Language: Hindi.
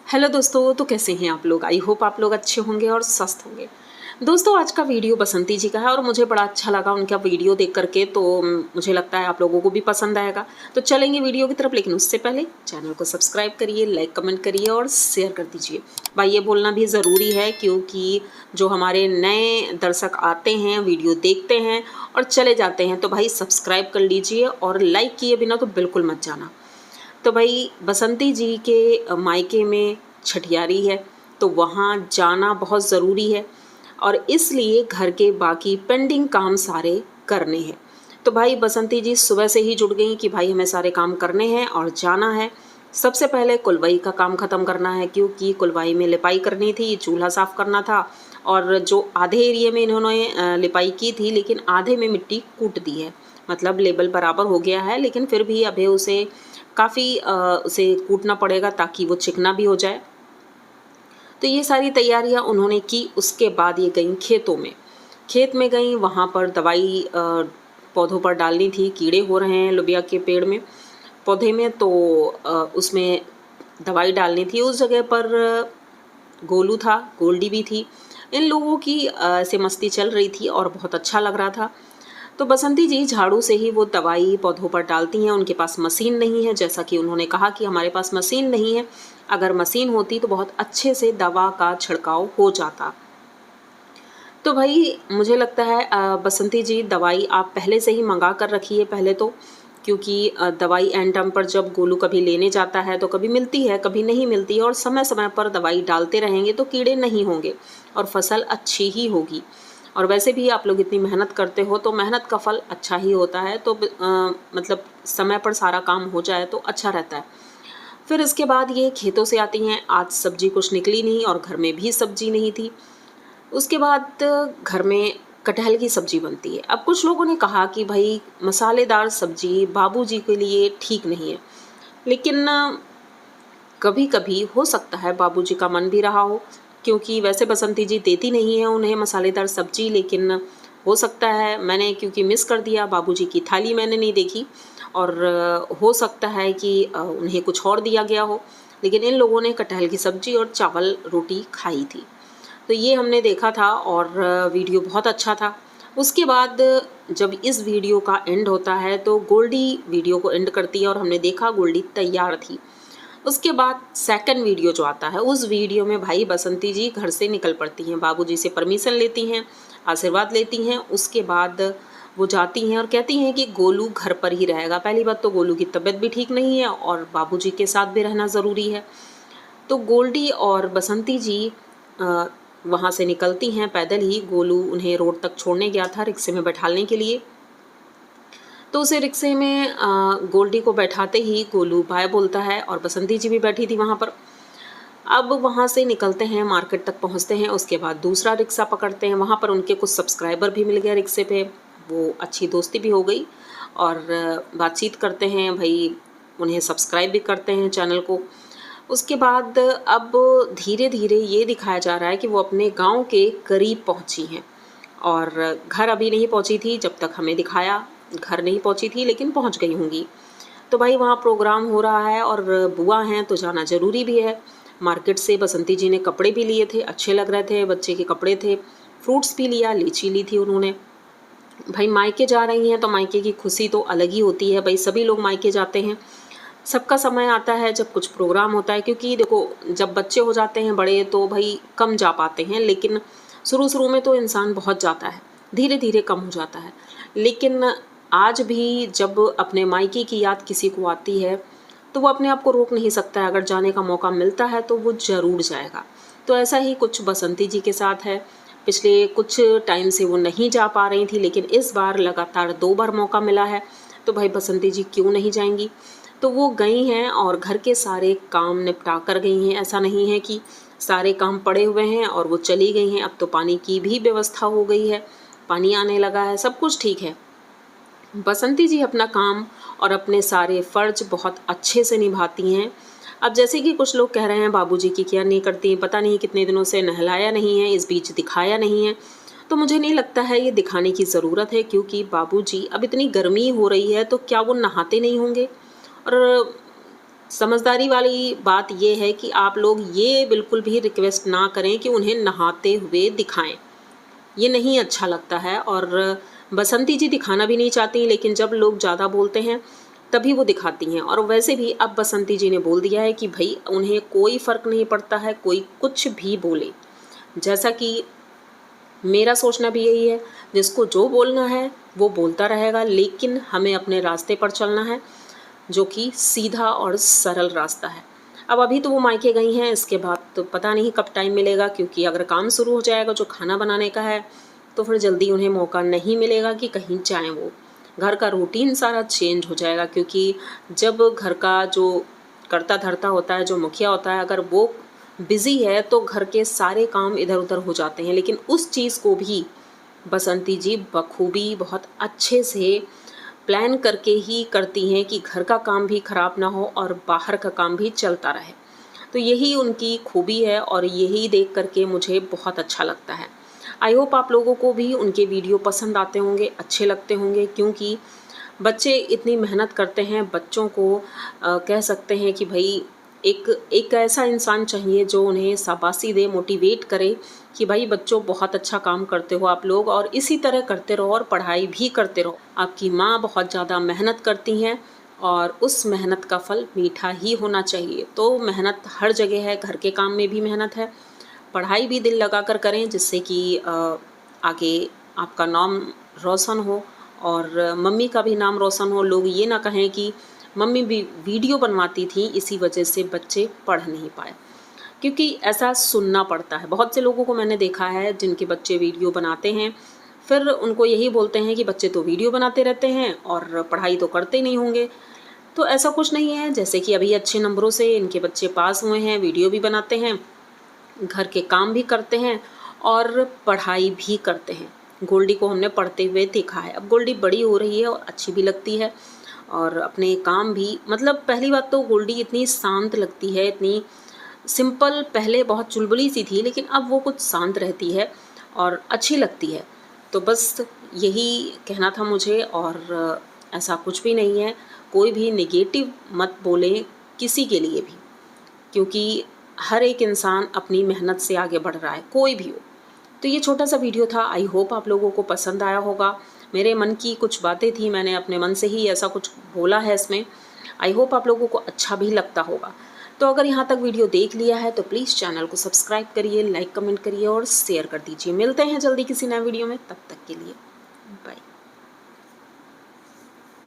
हेलो दोस्तों, तो कैसे हैं आप लोग। आई होप आप लोग अच्छे होंगे और स्वस्थ होंगे। दोस्तों, आज का वीडियो बसंती जी का है और मुझे बड़ा अच्छा लगा उनका वीडियो देख करके, तो मुझे लगता है आप लोगों को भी पसंद आएगा। तो चलेंगे वीडियो की तरफ, लेकिन उससे पहले चैनल को सब्सक्राइब करिए, लाइक कमेंट करिए और शेयर कर दीजिए। भाई ये बोलना भी ज़रूरी है, क्योंकि जो हमारे नए दर्शक आते हैं, वीडियो देखते हैं और चले जाते हैं, तो भाई सब्सक्राइब कर लीजिए और लाइक किए बिना तो बिल्कुल मत जाना। तो भाई बसंती जी के मायके में छठियारी है, तो वहाँ जाना बहुत ज़रूरी है और इसलिए घर के बाकी पेंडिंग काम सारे करने हैं। तो भाई बसंती जी सुबह से ही जुट गई कि भाई हमें सारे काम करने हैं और जाना है। सबसे पहले कुलवाई का काम ख़त्म करना है, क्योंकि कुलवाई में लिपाई करनी थी, चूल्हा साफ़ करना था। और जो आधे एरिया में इन्होंने लिपाई की थी, लेकिन आधे में मिट्टी कूट दी है, मतलब लेवल बराबर हो गया है, लेकिन फिर भी अभी उसे काफ़ी उसे कूटना पड़ेगा ताकि वो चिकना भी हो जाए। तो ये सारी तैयारियां उन्होंने की। उसके बाद ये गई खेतों में। खेत में गई, वहाँ पर दवाई पौधों पर डालनी थी। कीड़े हो रहे हैं लोबिया के पेड़ में, पौधे में, तो उसमें दवाई डालनी थी। उस जगह पर गोलू था, गोल्डी भी थी। इन लोगों की ऐसे मस्ती चल रही थी और बहुत अच्छा लग रहा था। तो बसंती जी झाड़ू से ही वो दवाई पौधों पर डालती हैं। उनके पास मशीन नहीं है, जैसा कि उन्होंने कहा कि हमारे पास मशीन नहीं है। अगर मशीन होती तो बहुत अच्छे से दवा का छिड़काव हो जाता। तो भाई मुझे लगता है बसंती जी दवाई आप पहले से ही मंगा कर रखिए पहले तो, क्योंकि दवाई एंड टाइम पर जब गोलू कभी लेने जाता है तो कभी मिलती है, कभी नहीं मिलती है। और समय समय पर दवाई डालते रहेंगे तो कीड़े नहीं होंगे और फसल अच्छी ही होगी। और वैसे भी आप लोग इतनी मेहनत करते हो तो मेहनत का फल अच्छा ही होता है। तो मतलब समय पर सारा काम हो जाए तो अच्छा रहता है। फिर इसके बाद ये खेतों से आती हैं। आज सब्जी कुछ निकली नहीं और घर में भी सब्जी नहीं थी। उसके बाद घर में कटहल की सब्जी बनती है। अब कुछ लोगों ने कहा कि भाई मसालेदार सब्जी बाबूजी के लिए ठीक नहीं है, लेकिन कभी कभी हो सकता है बाबूजी का मन भी रहा हो, क्योंकि वैसे बसंती जी देती नहीं है उन्हें मसालेदार सब्जी, लेकिन हो सकता है मैंने क्योंकि मिस कर दिया, बाबूजी की थाली मैंने नहीं देखी, और हो सकता है कि उन्हें कुछ और दिया गया हो। लेकिन इन लोगों ने कटहल की सब्जी और चावल रोटी खाई थी। तो ये हमने देखा था और वीडियो बहुत अच्छा था। उसके बाद जब इस वीडियो का एंड होता है तो गोल्डी वीडियो को एंड करती है और हमने देखा गोल्डी तैयार थी। उसके बाद सेकंड वीडियो जो आता है, उस वीडियो में भाई बसंती जी घर से निकल पड़ती हैं, बाबूजी से परमिशन लेती हैं, आशीर्वाद लेती हैं। उसके बाद वो जाती हैं और कहती हैं कि गोलू घर पर ही रहेगा। पहली बात तो गोलू की तबीयत भी ठीक नहीं है और बाबूजी के साथ भी रहना ज़रूरी है। तो गोल्डी और बसंती जी वहाँ से निकलती हैं पैदल ही। गोलू उन्हें रोड तक छोड़ने गया था रिक्शे में बैठालने के लिए, तो उसे रिक्शे में गोल्डी को बैठाते ही गोलू बाय बोलता है और बसंती जी भी बैठी थी वहाँ पर। अब वहाँ से निकलते हैं, मार्केट तक पहुँचते हैं। उसके बाद दूसरा रिक्शा पकड़ते हैं। वहाँ पर उनके कुछ सब्सक्राइबर भी मिल गए रिक्शे पे, वो अच्छी दोस्ती भी हो गई और बातचीत करते हैं। भाई उन्हें सब्सक्राइब भी करते हैं चैनल को। उसके बाद अब धीरे धीरे ये दिखाया जा रहा है कि वो अपने गांव के करीब पहुंची हैं और घर अभी नहीं पहुंची थी। जब तक हमें दिखाया घर नहीं पहुंची थी, लेकिन पहुंच गई होंगी। तो भाई वहाँ प्रोग्राम हो रहा है और बुआ हैं तो जाना ज़रूरी भी है। मार्केट से बसंती जी ने कपड़े भी लिए थे, अच्छे लग रहे थे, बच्चे के कपड़े थे। फ्रूट्स भी लिया, लीची ली थी उन्होंने। भाई मायके जा रही हैं तो मायके की खुशी तो अलग ही होती है। भाई सभी लोग मायके जाते हैं। सबका समय आता है जब कुछ प्रोग्राम होता है, क्योंकि देखो जब बच्चे हो जाते हैं बड़े तो भाई कम जा पाते हैं, लेकिन शुरू शुरू में तो इंसान बहुत जाता है, धीरे धीरे कम हो जाता है। लेकिन आज भी जब अपने मायके की याद किसी को आती है तो वो अपने आप को रोक नहीं सकता है। अगर जाने का मौका मिलता है तो वो ज़रूर जाएगा। तो ऐसा ही कुछ बसंती जी के साथ है। पिछले कुछ टाइम से वो नहीं जा पा रही थी, लेकिन इस बार लगातार 2 बार मौका मिला है, तो भाई बसंती जी क्यों नहीं जाएंगी। तो वो गई हैं और घर के सारे काम निपटा कर गई हैं। ऐसा नहीं है कि सारे काम पड़े हुए हैं और वो चली गई हैं। अब तो पानी की भी व्यवस्था हो गई है, पानी आने लगा है, सब कुछ ठीक है। बसंती जी अपना काम और अपने सारे फ़र्ज बहुत अच्छे से निभाती हैं। अब जैसे कि कुछ लोग कह रहे हैं बाबूजी की केयर नहीं करती, पता नहीं कितने दिनों से नहलाया नहीं है, इस बीच दिखाया नहीं है। तो मुझे नहीं लगता है ये दिखाने की ज़रूरत है, क्योंकि बाबूजी अब इतनी गर्मी हो रही है तो क्या वो नहाते नहीं होंगे। और समझदारी वाली बात ये है कि आप लोग ये बिल्कुल भी रिक्वेस्ट ना करें कि उन्हें नहाते हुए दिखाएं, ये नहीं अच्छा लगता है। और बसंती जी दिखाना भी नहीं चाहती, लेकिन जब लोग ज़्यादा बोलते हैं तभी वो दिखाती हैं। और वैसे भी अब बसंती जी ने बोल दिया है कि भाई उन्हें कोई फ़र्क नहीं पड़ता है, कोई कुछ भी बोले। जैसा कि मेरा सोचना भी यही है, जिसको जो बोलना है वो बोलता रहेगा, लेकिन हमें अपने रास्ते पर चलना है जो कि सीधा और सरल रास्ता है। अब अभी तो वो मायके गई हैं, इसके बाद तो पता नहीं कब टाइम मिलेगा, क्योंकि अगर काम शुरू हो जाएगा जो खाना बनाने का है तो फिर जल्दी उन्हें मौका नहीं मिलेगा कि कहीं जाएं। वो घर का रूटीन सारा चेंज हो जाएगा, क्योंकि जब घर का जो करता धरता होता है, जो मुखिया होता है, अगर वो बिज़ी है तो घर के सारे काम इधर उधर हो जाते हैं। लेकिन उस चीज़ को भी बसंती जी बखूबी बहुत अच्छे से प्लान करके ही करती हैं कि घर का काम भी ख़राब ना हो और बाहर का काम भी चलता रहे। तो यही उनकी खूबी है और यही देख करके मुझे बहुत अच्छा लगता है। आई होप आप लोगों को भी उनके वीडियो पसंद आते होंगे, अच्छे लगते होंगे, क्योंकि बच्चे इतनी मेहनत करते हैं। बच्चों को कह सकते हैं कि भाई एक ऐसा इंसान चाहिए जो उन्हें शाबाशी दे, मोटिवेट करे कि भाई बच्चों बहुत अच्छा काम करते हो आप लोग, और इसी तरह करते रहो और पढ़ाई भी करते रहो। आपकी माँ बहुत ज़्यादा मेहनत करती हैं और उस मेहनत का फल मीठा ही होना चाहिए। तो मेहनत हर जगह है, घर के काम में भी मेहनत है, पढ़ाई भी दिल लगा कर करें, जिससे कि आगे आपका नाम रोशन हो और मम्मी का भी नाम रोशन हो। लोग ये ना कहें कि मम्मी भी वीडियो बनवाती थी, इसी वजह से बच्चे पढ़ नहीं पाए, क्योंकि ऐसा सुनना पड़ता है। बहुत से लोगों को मैंने देखा है जिनके बच्चे वीडियो बनाते हैं, फिर उनको यही बोलते हैं कि बच्चे तो वीडियो बनाते रहते हैं और पढ़ाई तो करते नहीं होंगे। तो ऐसा कुछ नहीं है। जैसे कि अभी अच्छे नंबरों से इनके बच्चे पास हुए हैं, वीडियो भी बनाते हैं, घर के काम भी करते हैं और पढ़ाई भी करते हैं। गोल्डी को हमने पढ़ते हुए देखा है। अब गोल्डी बड़ी हो रही है और अच्छी भी लगती है, और अपने काम भी, मतलब पहली बात तो गोल्डी इतनी शांत लगती है, इतनी सिंपल। पहले बहुत चुलबुली सी थी, लेकिन अब वो कुछ शांत रहती है और अच्छी लगती है। तो बस यही कहना था मुझे, और ऐसा कुछ भी नहीं है। कोई भी नेगेटिव मत बोलें किसी के लिए भी, क्योंकि हर एक इंसान अपनी मेहनत से आगे बढ़ रहा है, कोई भी हो। तो ये छोटा सा वीडियो था, आई होप आप लोगों को पसंद आया होगा। मेरे मन की कुछ बातें थी, मैंने अपने मन से ही ऐसा कुछ बोला है इसमें। आई होप आप लोगों को अच्छा भी लगता होगा। तो अगर यहाँ तक वीडियो देख लिया है तो प्लीज़ चैनल को सब्सक्राइब करिए, लाइक कमेंट करिए और शेयर कर दीजिए। मिलते हैं जल्दी किसी नए वीडियो में, तब तक के लिए बाय।